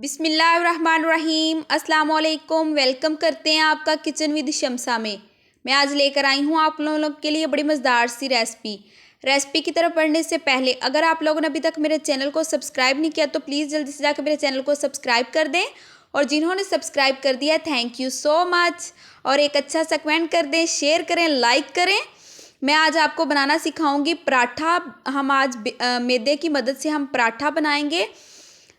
बिस्मिल्लाहिर्रहमानिर्रहीम अस्सलाम वालेकुम। वेलकम करते हैं आपका किचन विद शम्सा में। मैं आज लेकर आई हूँ आप लोग के लिए बड़ी मज़ेदार सी रेसिपी की तरफ बढ़ने से पहले अगर आप लोगों ने अभी तक मेरे चैनल को सब्सक्राइब नहीं किया तो प्लीज़ जल्दी से जाकर मेरे चैनल को सब्सक्राइब कर दें, और जिन्होंने सब्सक्राइब कर दिया थैंक यू सो मच। और एक अच्छा सा कमेंट कर दें, शेयर करें, लाइक करें। मैं आज आपको बनाना सिखाऊंगी पराठा। हम आज मैदे की मदद से हम पराठा बनाएंगे।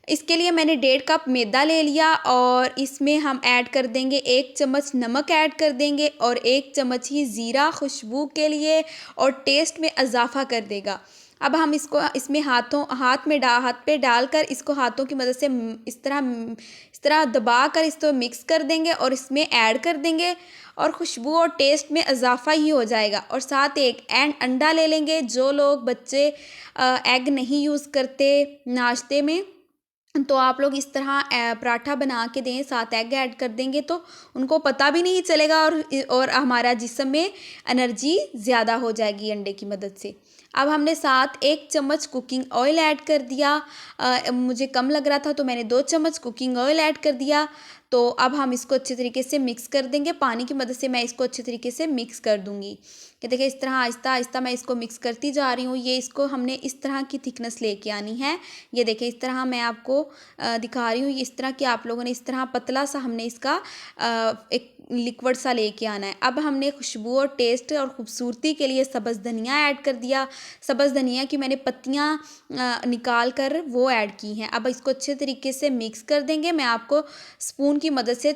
इसके लिए मैंने 1.5 कप मैदा ले लिया और इसमें हम ऐड कर देंगे 1 चम्मच नमक ऐड कर देंगे और 1 चम्मच ही ज़ीरा खुशबू के लिए और टेस्ट में इजाफ़ा कर देगा। अब हम इसको इसमें हाथ पे डालकर इसको हाथों की मदद से इस तरह दबा कर इसको मिक्स कर देंगे और इसमें ऐड कर देंगे और खुशबू और टेस्ट में इजाफ़ा ही हो जाएगा। और साथ एक अंडा ले लेंगे। जो लोग बच्चे एग नहीं यूज़ करते नाश्ते में, तो आप लोग इस तरह पराठा बना के दें, साथ एग ऐड कर देंगे तो उनको पता भी नहीं चलेगा और हमारा जिस्म में एनर्जी ज़्यादा हो जाएगी अंडे की मदद से। अब हमने साथ 1 चम्मच कुकिंग ऑयल ऐड कर दिया। मुझे कम लग रहा था तो मैंने 2 चम्मच कुकिंग ऑयल ऐड कर दिया। तो अब हम इसको अच्छे तरीके से मिक्स कर देंगे। पानी की मदद से मैं इसको अच्छे तरीके से मिक्स कर दूंगी। ये देखिए इस तरह आहिस्ता आहिस्ता मैं इसको मिक्स करती जा रही हूँ। ये इसको हमने इस तरह की थिकनेस लेके आनी है। ये देखिए इस तरह मैं आपको दिखा रही हूँ। इस तरह कि आप लोगों ने इस तरह पतला सा हमने इसका एक लिक्विड सा लेके आना है। अब हमने खुशबू और टेस्ट और ख़ूबसूरती के लिए सब्ज़ धनिया ऐड कर दिया। सब्ज़ धनिया की मैंने पत्तियाँ निकाल कर वो ऐड की हैं। अब इसको अच्छे तरीके से मिक्स कर देंगे। मैं आपको स्पून की मदद से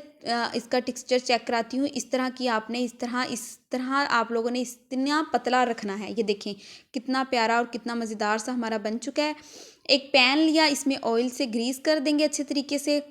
इसका टेक्सचर चेक कराती हूँ। इस तरह की आपने इस तरह आप लोगों ने इतना पतला रखना है। ये देखें कितना प्यारा और कितना मज़ेदार सा हमारा बन चुका है। एक पैन लिया, इसमें ऑयल से ग्रीस कर देंगे अच्छे तरीके से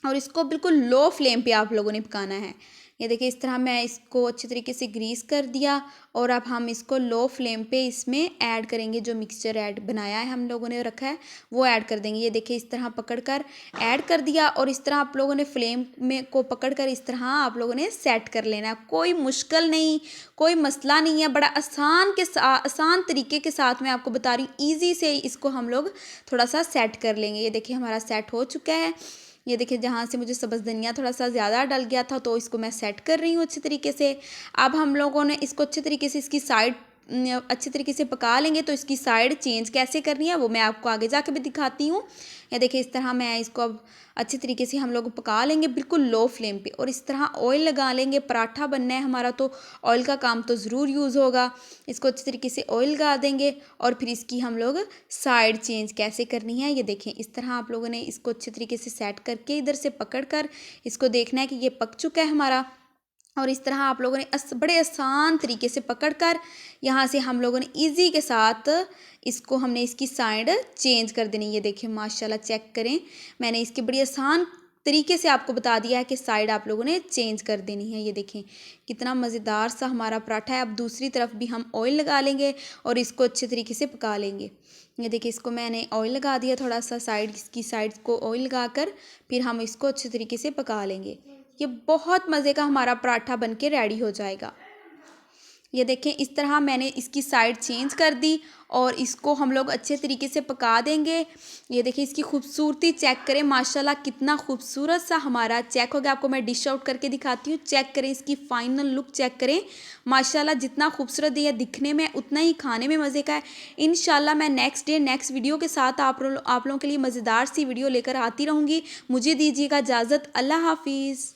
और इसको बिल्कुल लो फ्लेम पे आप लोगों ने पकाना है। ये देखिए इस तरह मैं इसको अच्छे तरीके से ग्रीस कर दिया और अब हम इसको लो फ्लेम पे इसमें ऐड करेंगे। जो मिक्सचर बनाया है हम लोगों ने रखा है वो ऐड कर देंगे। ये देखिए इस तरह पकड़कर ऐड कर दिया और इस तरह आप लोगों ने फ्लेम में को पकड़कर इस तरह आप लोगों ने सेट कर लेना है। कोई मुश्किल नहीं, कोई मसला नहीं है। बड़ा आसान तरीके के साथ मैं आपको बता रही हूँ। ईजी से इसको हम लोग थोड़ा सा सेट कर लेंगे। ये देखिए हमारा सेट हो चुका है। ये देखिए जहाँ से मुझे सब्ज़ धनिया थोड़ा सा ज़्यादा डल गया था तो इसको मैं सेट कर रही हूँ अच्छे तरीके से। अब हम लोगों ने इसको अच्छे तरीके से इसकी साइड अच्छे तरीके से पका लेंगे। तो इसकी साइड चेंज कैसे करनी है वो मैं आपको आगे जाके भी दिखाती हूँ। ये देखिए इस तरह मैं इसको अब अच्छे तरीके से हम लोग पका लेंगे बिल्कुल लो फ्लेम पे और इस तरह ऑयल लगा लेंगे। पराठा बनना है हमारा तो ऑयल का काम तो ज़रूर यूज़ होगा। इसको अच्छे तरीके से ऑयल लगा देंगे और फिर इसकी हम लोग साइड चेंज कैसे करनी है। ये देखें इस तरह आप लोगों ने इसको अच्छे तरीके से सेट करके इधर से पकड़ कर इसको देखना है कि ये पक चुका है हमारा। और इस तरह आप लोगों ने बड़े आसान तरीके से पकड़कर यहाँ से हम लोगों ने इजी के साथ इसको हमने इसकी साइड चेंज कर देनी। ये देखिए माशाल्लाह चेक करें, मैंने इसकी बड़ी आसान तरीके से आपको बता दिया है कि साइड आप लोगों ने चेंज कर देनी है। ये देखें कितना मज़ेदार सा हमारा पराठा है। अब दूसरी तरफ भी हम ऑयल लगा लेंगे और इसको अच्छे तरीके से पका लेंगे। ये देखिए इसको मैंने ऑयल लगा दिया थोड़ा सा, इसकी साइड को ऑयल लगा कर फिर हम इसको अच्छे तरीके से पका लेंगे। ये बहुत मज़े का हमारा पराठा बनके रेडी हो जाएगा। ये देखें इस तरह मैंने इसकी साइड चेंज कर दी और इसको हम लोग अच्छे तरीके से पका देंगे। ये देखिए इसकी खूबसूरती चेक करें, माशाल्लाह कितना खूबसूरत सा हमारा चेक हो गया। आपको मैं डिश आउट करके दिखाती हूँ। चेक करें इसकी फाइनल लुक चेक करें, माशाल्लाह जितना खूबसूरत है दिखने में उतना ही खाने में मज़े का है। इंशाल्लाह मैं नेक्स्ट वीडियो के साथ आप लोगों के लिए मज़ेदार सी वीडियो लेकर आती रहूँगी। मुझे दीजिएगा इजाज़त। अल्लाह हाफिज़।